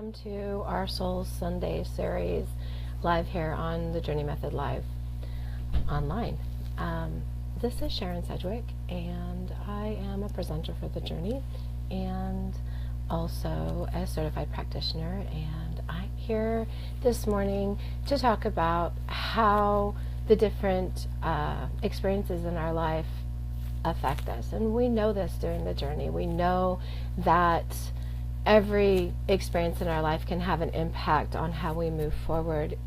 welcome to our Soul Sunday series live here on the Journey Method Live online. This is Sharon Sedgwick, and I am a presenter for the Journey and also a certified practitioner, and I'm here this morning to talk about how the different experiences in our life affect us. And we know this during the journey. We know that every experience in our life can have an impact on how we move forward,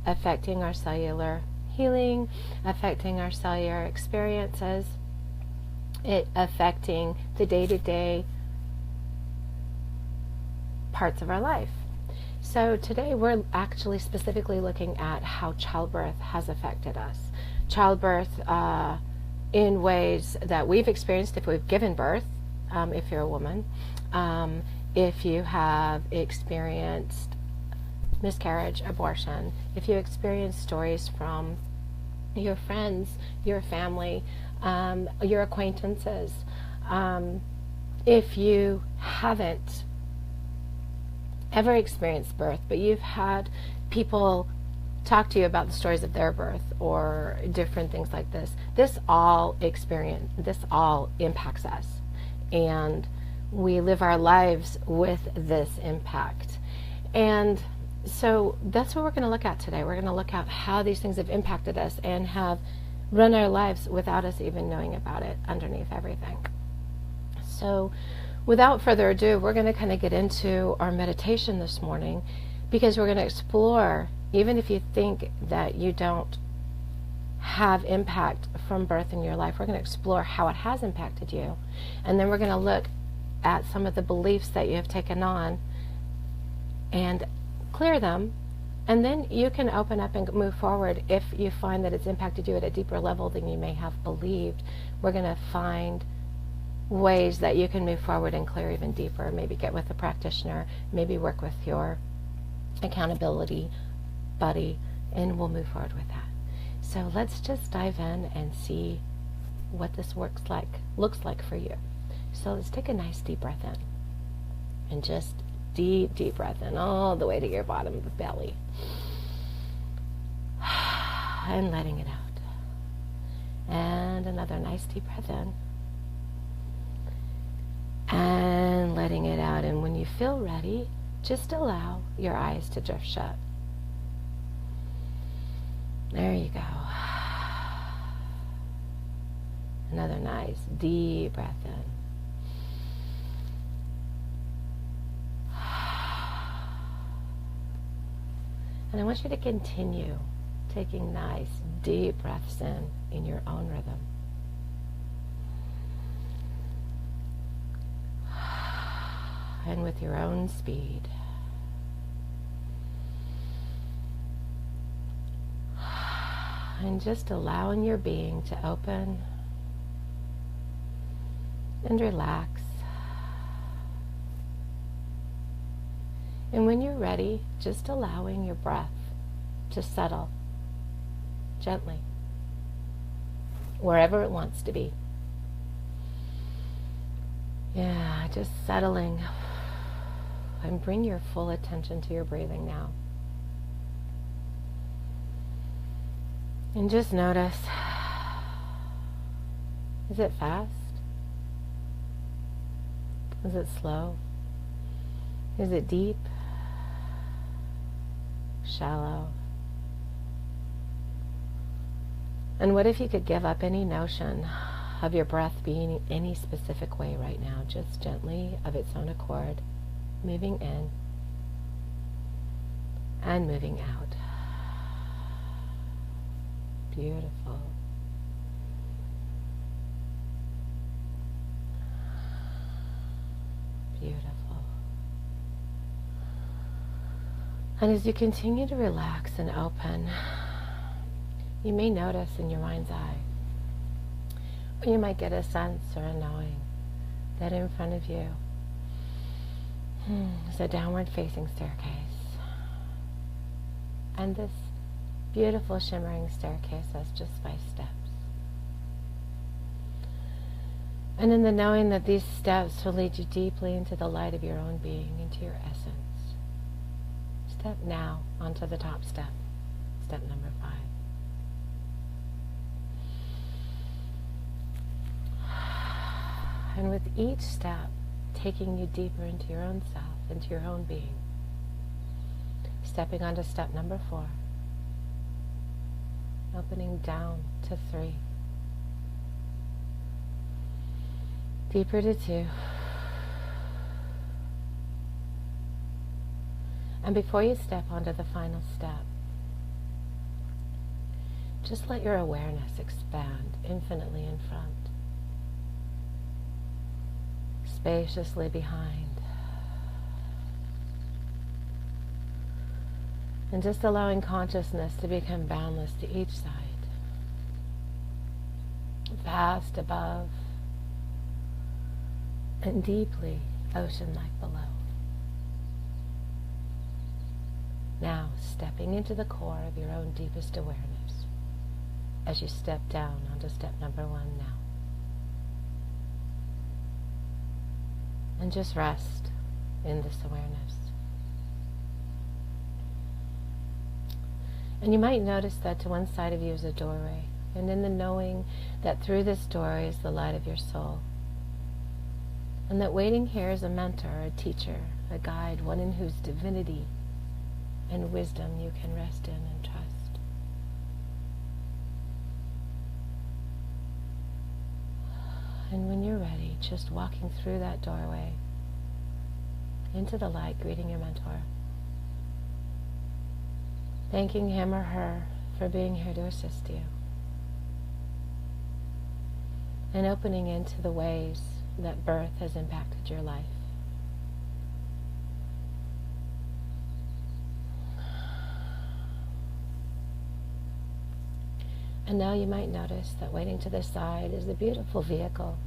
affecting our cellular healing, affecting our cellular experiences, it affecting the day-to-day parts of our life. So today we're actually specifically looking at how childbirth has affected us. Childbirth in ways that we've experienced if we've given birth, if you're a woman, if you have experienced miscarriage, abortion, if you experience stories from your friends, your family, your acquaintances, if you haven't ever experienced birth, but you've had people talk to you about the stories of their birth or different things like this, this all impacts us, and we live our lives with this impact. And so that's what we're going to look at today. We're going to look at how these things have impacted us and have run our lives without us even knowing about it underneath everything. So without further ado, we're going to kind of get into our meditation this morning, because we're going to explore, even if you think that you don't have impact from birth in your life, we're going to explore how it has impacted you. And then we're going to look at some of the beliefs that you have taken on and clear them. And then you can open up and move forward if you find that it's impacted you at a deeper level than you may have believed. We're going to find ways that you can move forward and clear even deeper. Maybe get with a practitioner, maybe work with your accountability buddy, and we'll move forward with that. So let's just dive in and see what this looks like for you. So let's take a nice deep breath in, and just deep breath in all the way to your bottom of the belly, and letting it out. And another nice deep breath in, and letting it out. And when you feel ready, just allow your eyes to drift shut. There you go. Another nice deep breath in. And I want you to continue taking nice deep breaths in your own rhythm. And with your own speed. And just allowing your being to open and relax. And when you're ready, just allowing your breath to settle gently wherever it wants to be. Yeah, just settling. And bring your full attention to your breathing now. And just notice, is it fast? Is it slow? Is it deep? Shallow? And what if you could give up any notion of your breath being any specific way right now, just gently, of its own accord, moving in and moving out. Beautiful. Beautiful. And as you continue to relax and open, you may notice in your mind's eye, or you might get a sense or a knowing that in front of you is a downward facing staircase. And this beautiful shimmering staircase has just 5 steps. And in the knowing that these steps will lead you deeply into the light of your own being, into your essence, step now onto the top step, step number 5. And with each step, taking you deeper into your own self, into your own being. Stepping onto step number 4. Opening down to 3. Deeper to 2. And before you step onto the final step, just let your awareness expand infinitely in front, spaciously behind, and just allowing consciousness to become boundless to each side, vast above and deeply ocean-like below. Now, stepping into the core of your own deepest awareness as you step down onto step number 1 now. And just rest in this awareness. And you might notice that to one side of you is a doorway, and in the knowing that through this doorway is the light of your soul, and that waiting here is a mentor, a teacher, a guide, one in whose divinity and wisdom you can rest in and trust. And when you're ready, just walking through that doorway into the light, greeting your mentor, thanking him or her for being here to assist you, and opening into the ways that birth has impacted your life. And now you might notice that waiting to the side is a beautiful vehicle.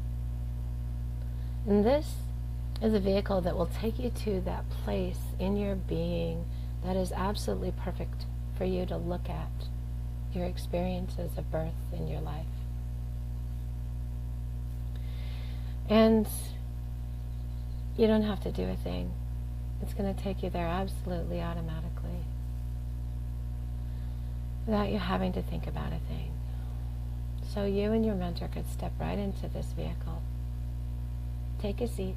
And this is a vehicle that will take you to that place in your being that is absolutely perfect for you to look at your experiences of birth in your life. And you don't have to do a thing. It's going to take you there absolutely automatically, without you having to think about a thing. So you and your mentor could step right into this vehicle. Take a seat,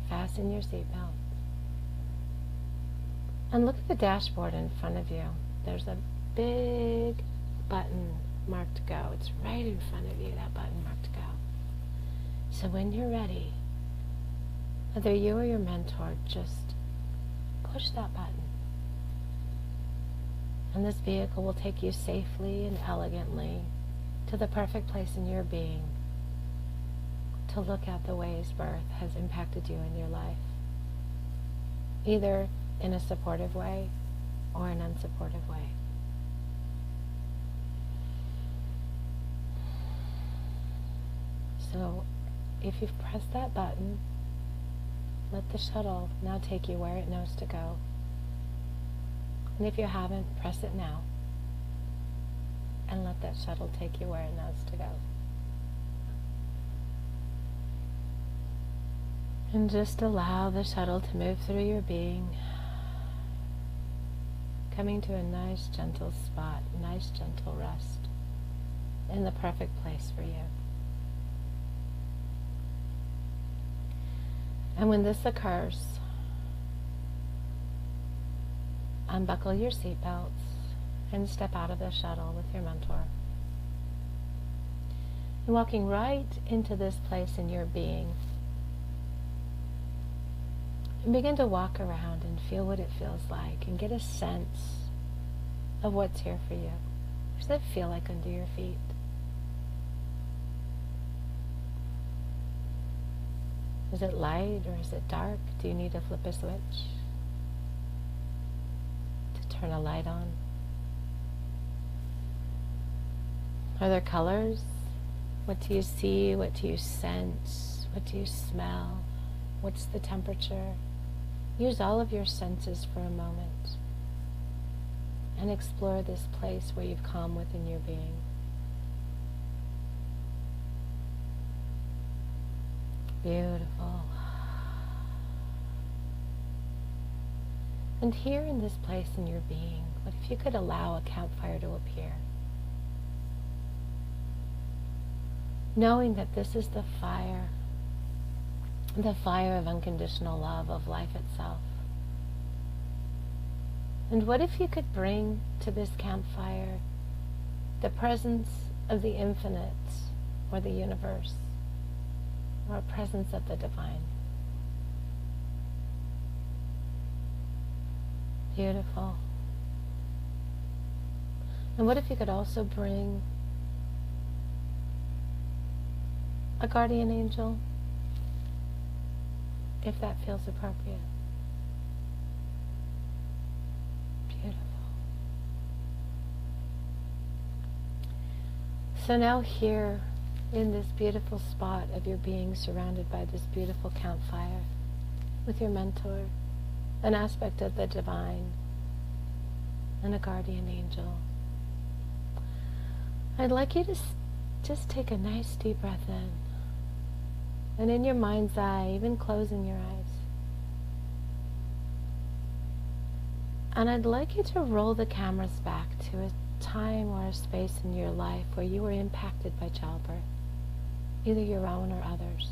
fasten your seatbelt, and look at the dashboard in front of you. There's a big button marked go. It's right in front of you, that button marked go. So when you're ready, whether you or your mentor, just push that button. And this vehicle will take you safely and elegantly to the perfect place in your being to look at the ways birth has impacted you in your life, either in a supportive way or an unsupportive way. So if you've pressed that button, let the shuttle now take you where it knows to go. And if you haven't, press it now. And let that shuttle take you where it knows to go. And just allow the shuttle to move through your being, coming to a nice gentle spot, nice gentle rest, in the perfect place for you. And when this occurs, unbuckle your seatbelts and step out of the shuttle with your mentor. And walking right into this place in your being, and begin to walk around and feel what it feels like and get a sense of what's here for you. What does it feel like under your feet? Is it light or is it dark? Do you need to flip a switch to turn a light on? Are there colors? What do you see? What do you sense? What do you smell? What's the temperature? Use all of your senses for a moment and explore this place where you've come within your being. Beautiful. And here in this place in your being, what if you could allow a campfire to appear? Knowing that this is the fire of unconditional love of life itself. And what if you could bring to this campfire the presence of the infinite, or the universe, or a presence of the divine? Beautiful. And what if you could also bring a guardian angel, if that feels appropriate? Beautiful. So now here, in this beautiful spot of your being, surrounded by this beautiful campfire, with your mentor, an aspect of the divine, and a guardian angel, I'd like you to just take a nice deep breath in. And in your mind's eye, even closing your eyes, and I'd like you to roll the cameras back to a time or a space in your life where you were impacted by childbirth, either your own or others.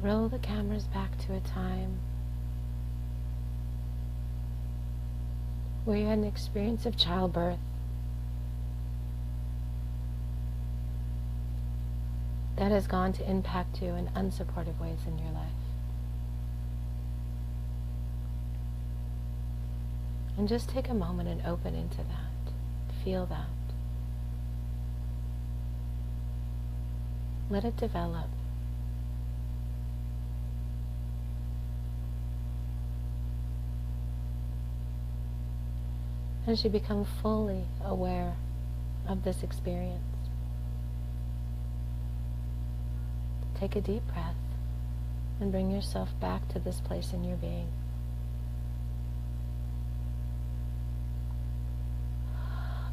Roll the cameras back to a time where you had an experience of childbirth that has gone to impact you in unsupportive ways in your life. And just take a moment and open into that. Feel that. Let it develop. As you become fully aware of this experience, take a deep breath and bring yourself back to this place in your being.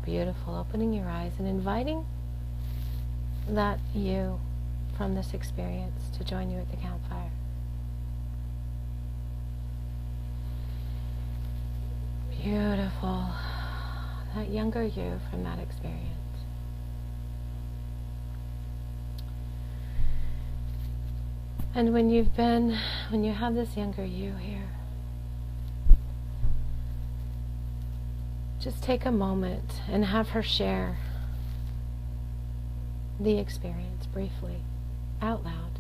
Beautiful. Opening your eyes and inviting that you from this experience to join you at the campfire. Beautiful. That younger you from that experience. And when you have this younger you here, just take a moment and have her share the experience briefly, out loud,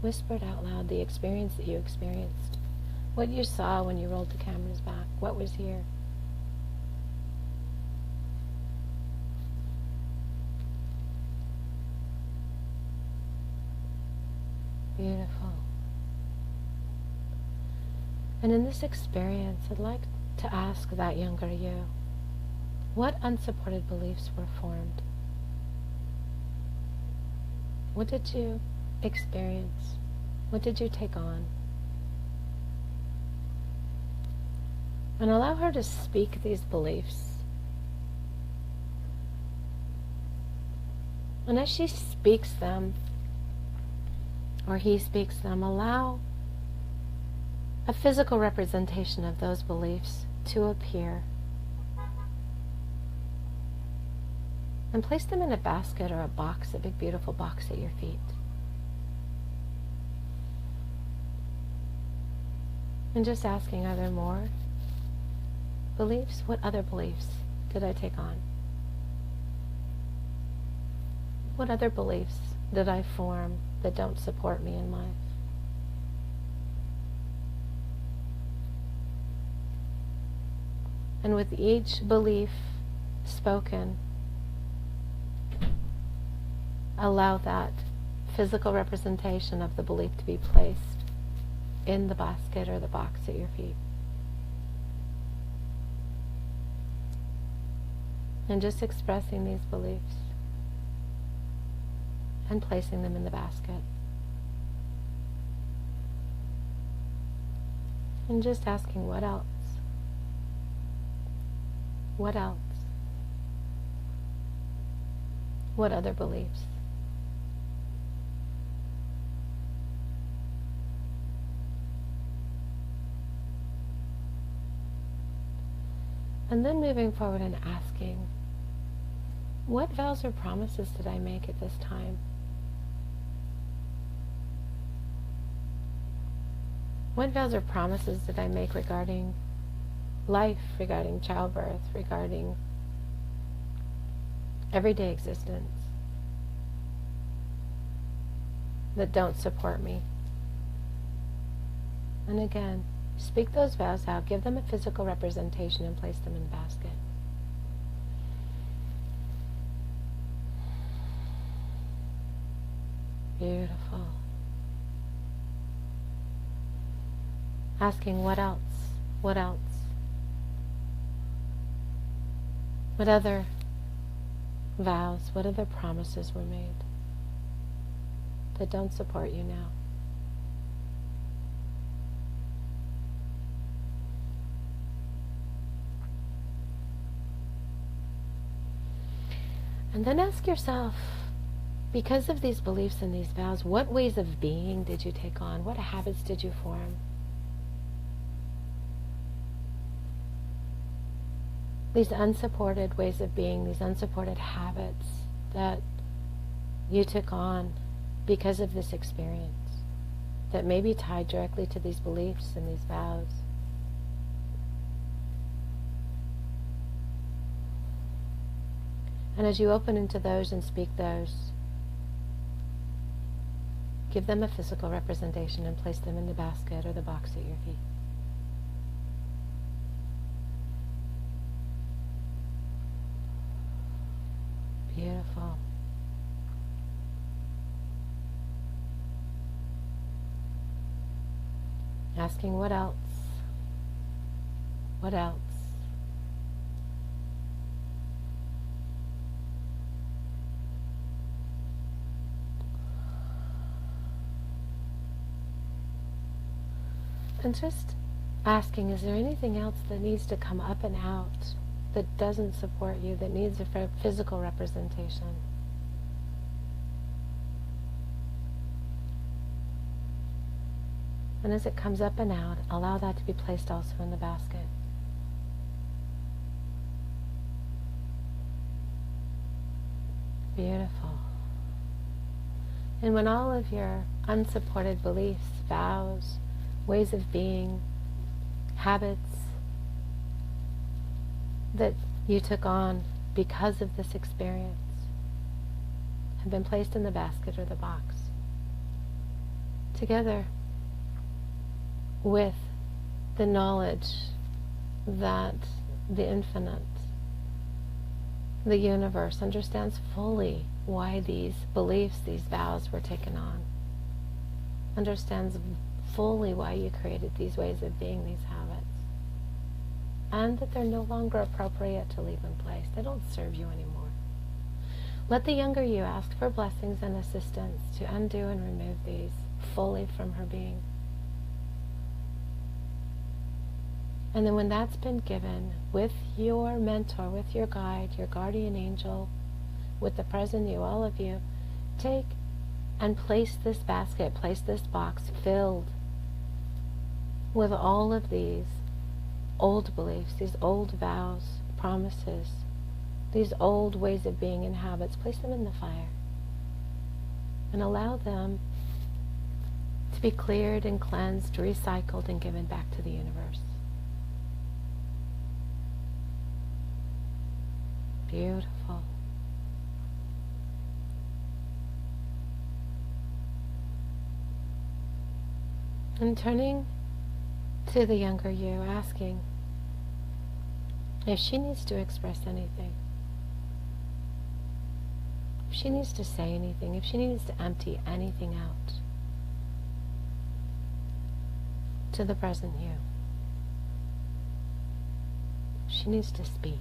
whispered out loud, the experience that you experienced, what you saw when you rolled the cameras back, what was here. Beautiful. And in this experience, I'd like to ask that younger you, what unsupported beliefs were formed? What did you experience? What did you take on? And allow her to speak these beliefs. And as she speaks them, or he speaks them, allow a physical representation of those beliefs to appear. And place them in a basket or a box, a big beautiful box at your feet. And just asking, are there more beliefs? What other beliefs did I take on? What other beliefs did I form that don't support me in life? And with each belief spoken, allow that physical representation of the belief to be placed in the basket or the box at your feet. And just expressing these beliefs and placing them in the basket. And just asking, what else? What else? What other beliefs? And then moving forward and asking, what vows or promises did I make at this time? What vows or promises did I make regarding life, regarding childbirth, regarding everyday existence that don't support me? And again, speak those vows out, give them a physical representation, and place them in the basket. Beautiful. Asking, what else? What else? What other vows, what other promises were made that don't support you now? And then ask yourself, because of these beliefs and these vows, what ways of being did you take on? What habits did you form? These unsupported ways of being, these unsupported habits that you took on because of this experience, that may be tied directly to these beliefs and these vows. And as you open into those and speak those, give them a physical representation and place them in the basket or the box at your feet. Beautiful. Asking, what else? What else? And just asking, is there anything else that needs to come up and out that doesn't support you, that needs a physical representation? And as it comes up and out, allow that to be placed also in the basket. Beautiful. And when all of your unsupported beliefs, vows, ways of being, habits that you took on because of this experience have been placed in the basket or the box, together with the knowledge that the infinite, the universe, understands fully why these beliefs, these vows were taken on, understands fully why you created these ways of being, these habits, and that they're no longer appropriate to leave in place. They don't serve you anymore. Let the younger you ask for blessings and assistance to undo and remove these fully from her being. And then when that's been given, with your mentor, with your guide, your guardian angel, with the present you, all of you, take and place this basket, place this box filled with all of these old beliefs, these old vows, promises, these old ways of being and habits. Place them in the fire and allow them to be cleared and cleansed, recycled, and given back to the universe. Beautiful. And turning to the younger you, asking if she needs to express anything, if she needs to say anything, if she needs to empty anything out to the present you. She needs to speak.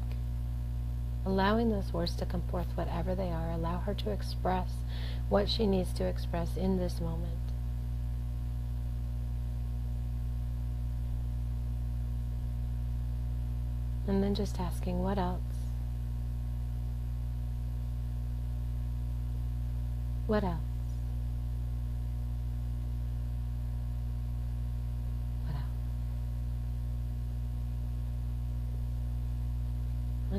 Allowing those words to come forth, whatever they are. Allow her to express what she needs to express in this moment. And then just asking, what else? What else? What else?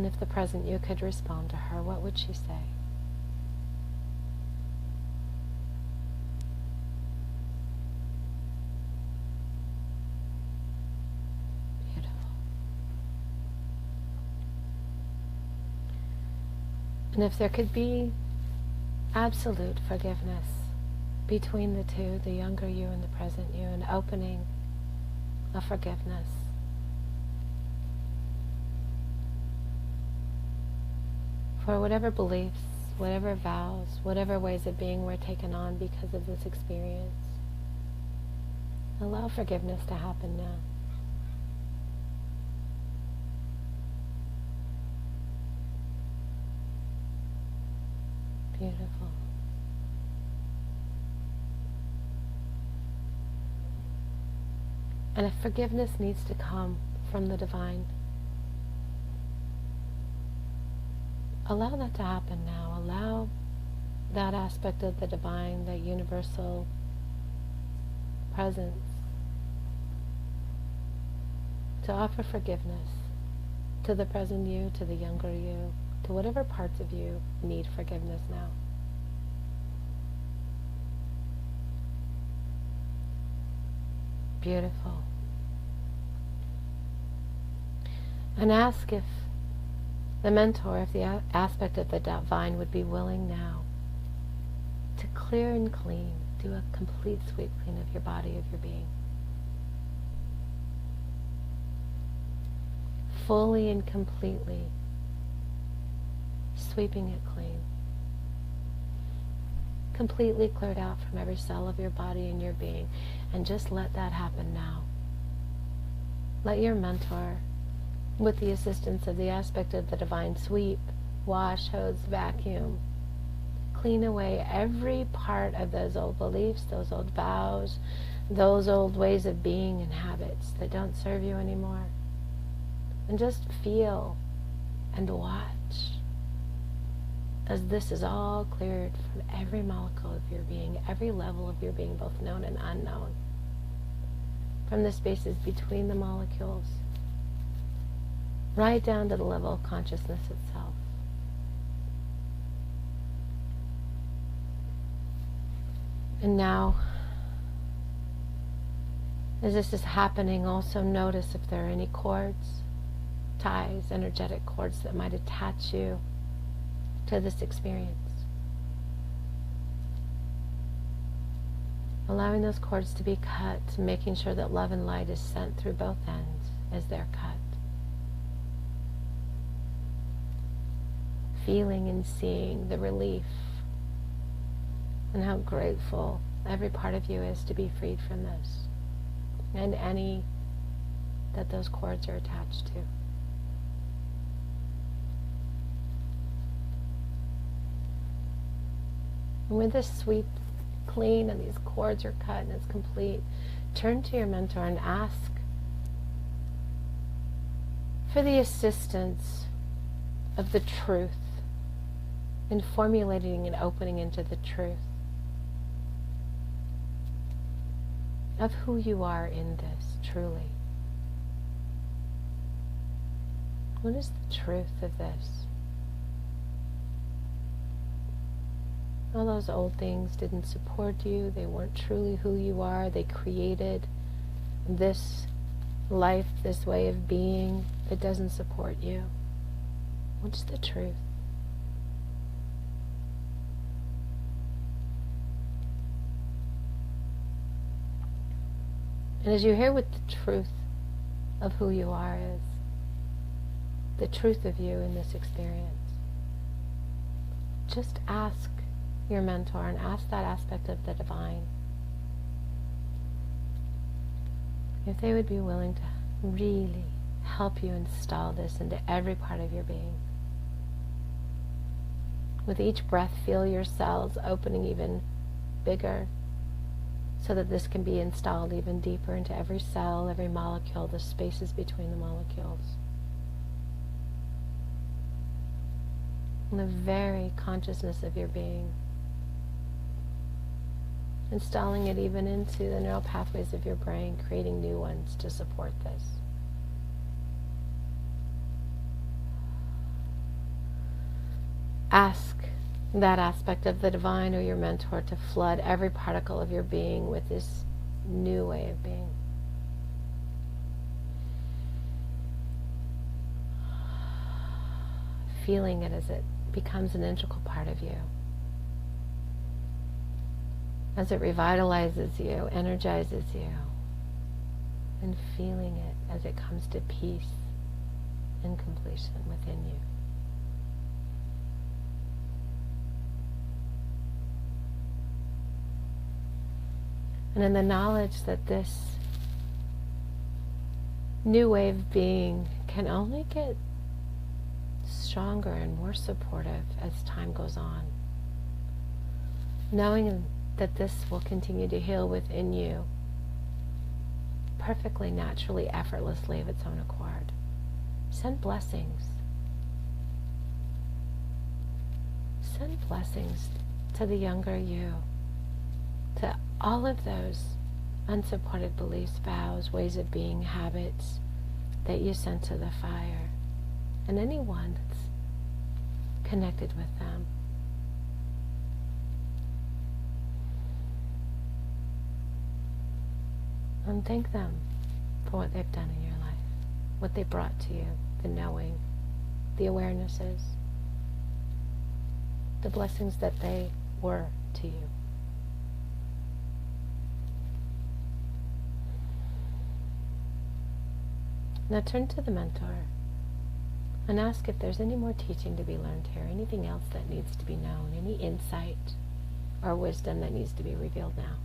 And if the present you could respond to her, what would she say? Beautiful. And if there could be absolute forgiveness between the two, the younger you and the present you, an opening of forgiveness, for whatever beliefs, whatever vows, whatever ways of being were taken on because of this experience, allow forgiveness to happen now. Beautiful. And if forgiveness needs to come from the divine, allow that to happen now. Allow that aspect of the divine, that universal presence, to offer forgiveness to the present you, to the younger you, to whatever parts of you need forgiveness now. Beautiful. And ask if the mentor, if the aspect of the divine would be willing now to clear and clean, do a complete sweep clean of your body, of your being. Fully and completely sweeping it clean. Completely cleared out from every cell of your body and your being. And just let that happen now. Let your mentor, with the assistance of the aspect of the divine, sweep, wash, hose, vacuum, clean away every part of those old beliefs, those old vows, those old ways of being and habits that don't serve you anymore. And just feel and watch as this is all cleared from every molecule of your being, every level of your being, both known and unknown, from the spaces between the molecules, right down to the level of consciousness itself. And now, as this is happening, also notice if there are any cords, ties, energetic cords that might attach you to this experience. Allowing those cords to be cut, making sure that love and light is sent through both ends as they're cut. Feeling and seeing the relief and how grateful every part of you is to be freed from this and any that those cords are attached to. And when this sweep clean and these cords are cut and it's complete, turn to your mentor and ask for the assistance of the truth in formulating and opening into the truth of who you are in this, truly. What is the truth of this? All those old things didn't support you. They weren't truly who you are. They created this life, this way of being that doesn't support you. What's the truth? And as you hear what the truth of who you are is, the truth of you in this experience, just ask your mentor and ask that aspect of the divine if they would be willing to really help you install this into every part of your being. With each breath, feel your cells opening even bigger so that this can be installed even deeper into every cell, every molecule, the spaces between the molecules. And the very consciousness of your being, installing it even into the neural pathways of your brain, creating new ones to support this. Ask that aspect of the divine or your mentor to flood every particle of your being with this new way of being. Feeling it as it becomes an integral part of you. As it revitalizes you, energizes you, and feeling it as it comes to peace and completion within you. And in the knowledge that this new way of being can only get stronger and more supportive as time goes on. Knowing that this will continue to heal within you perfectly, naturally, effortlessly of its own accord. Send blessings. Send blessings to the younger you, to all of those unsupported beliefs, vows, ways of being, habits that you sent to the fire, and anyone that's connected with them. And thank them for what they've done in your life, what they brought to you, the knowing, the awarenesses, the blessings that they were to you. Now turn to the mentor and ask if there's any more teaching to be learned here, anything else that needs to be known, any insight or wisdom that needs to be revealed now.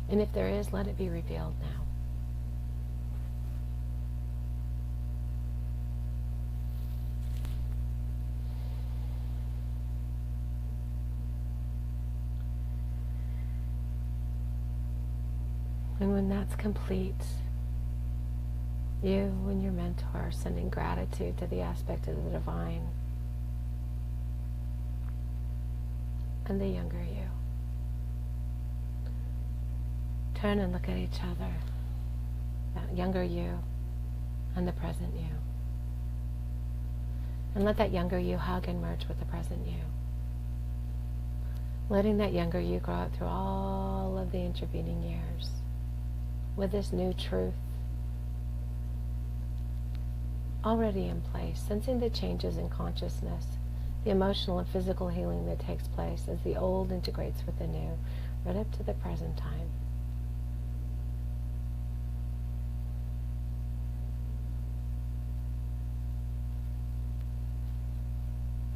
And if there is, let it be revealed now. And when that's complete, you and your mentor are sending gratitude to the aspect of the divine and the younger you. Turn and look at each other, that younger you and the present you. And let that younger you hug and merge with the present you. Letting that younger you grow up through all of the intervening years with this new truth already in place, sensing the changes in consciousness, the emotional and physical healing that takes place as the old integrates with the new, right up to the present time.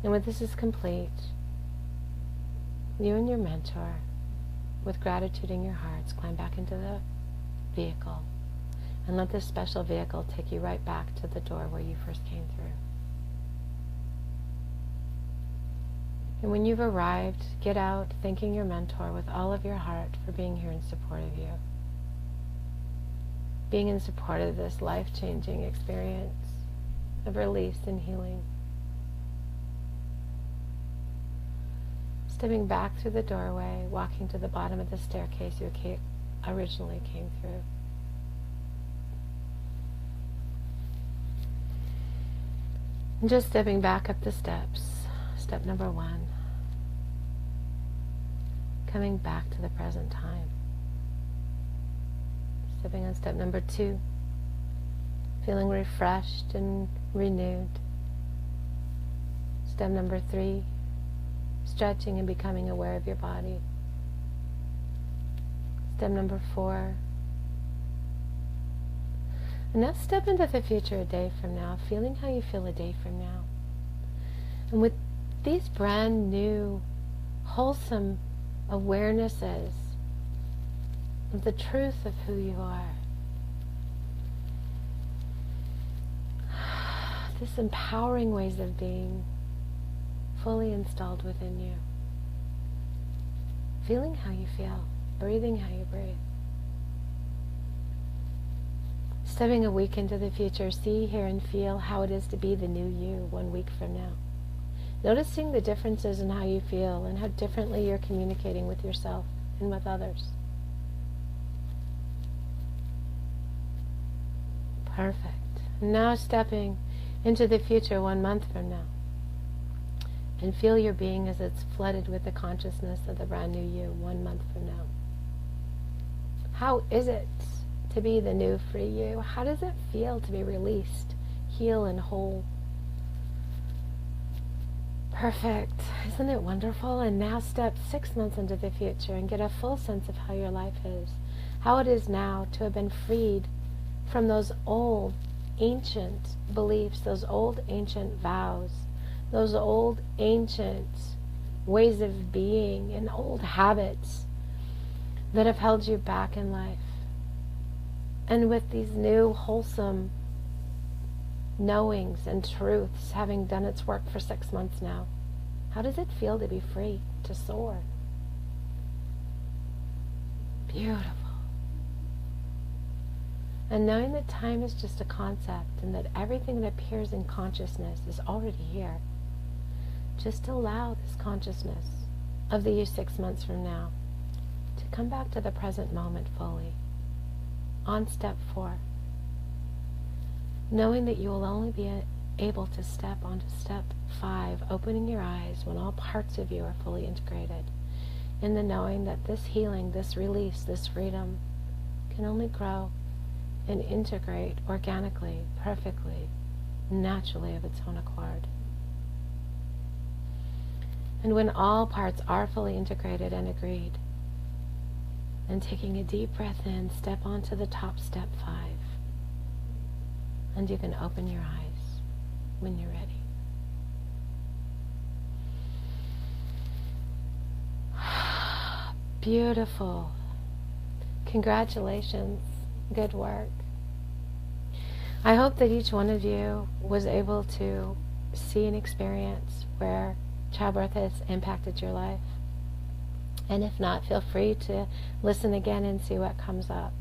And when this is complete, you and your mentor, with gratitude in your hearts, climb back into the vehicle and let this special vehicle take you right back to the door where you first came through. And when you've arrived, get out thanking your mentor with all of your heart for being here in support of you. Being in support of this life-changing experience of release and healing. Stepping back through the doorway, walking to the bottom of the staircase you originally came through. And just stepping back up the steps. Step number 1. Coming back to the present time. Stepping on step number 2. Feeling refreshed and renewed. Step number 3. Stretching and becoming aware of your body. Step number 4. And now step into the future a day from now, feeling how you feel a day from now. And with these brand new, wholesome awarenesses of the truth of who you are, this empowering ways of being fully installed within you. Feeling how you feel, breathing how you breathe. Stepping a week into the future, see, hear, and feel how it is to be the new you 1 week from now. Noticing the differences in how you feel and how differently you're communicating with yourself and with others. Perfect. Now stepping into the future 1 month from now. And feel your being as it's flooded with the consciousness of the brand new you 1 month from now. How is it to be the new free you? How does it feel to be released, heal, and whole? Perfect. Isn't it wonderful? And now step 6 months into the future and get a full sense of how your life is. How it is now to have been freed from those old, ancient beliefs, those old, ancient vows, those old, ancient ways of being and old habits that have held you back in life. And with these new, wholesome knowings and truths having done its work for 6 months now, how does it feel to be free, to soar? Beautiful. And knowing that time is just a concept and that everything that appears in consciousness is already here. Just allow this consciousness of the you 6 months from now to come back to the present moment fully. On step 4, knowing that you will only be able to step onto step 5, opening your eyes when all parts of you are fully integrated, in the knowing that this healing, this release, this freedom can only grow and integrate organically, perfectly, naturally of its own accord. And when all parts are fully integrated and agreed, and taking a deep breath in, step onto the top step 5. And you can open your eyes when you're ready. Beautiful. Congratulations. Good work. I hope that each one of you was able to see an experience where childbirth has impacted your life. And if not, feel free to listen again and see what comes up.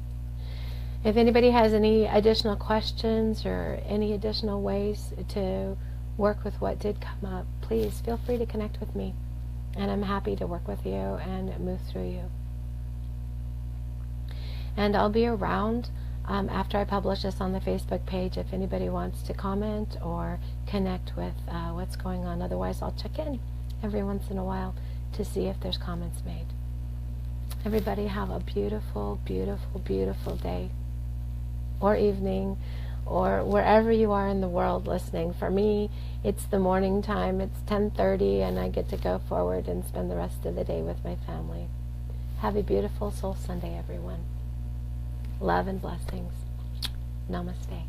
If anybody has any additional questions or any additional ways to work with what did come up, please feel free to connect with me. And I'm happy to work with you and move through you. And I'll be around after I publish this on the Facebook page if anybody wants to comment or connect with what's going on. Otherwise, I'll check in every once in a while to see if there's comments made. Everybody have a beautiful, beautiful, beautiful day or evening or wherever you are in the world listening. For me, it's the morning time. It's 10:30 and I get to go forward and spend the rest of the day with my family. Have a beautiful Soul Sunday, everyone. Love and blessings. Namaste.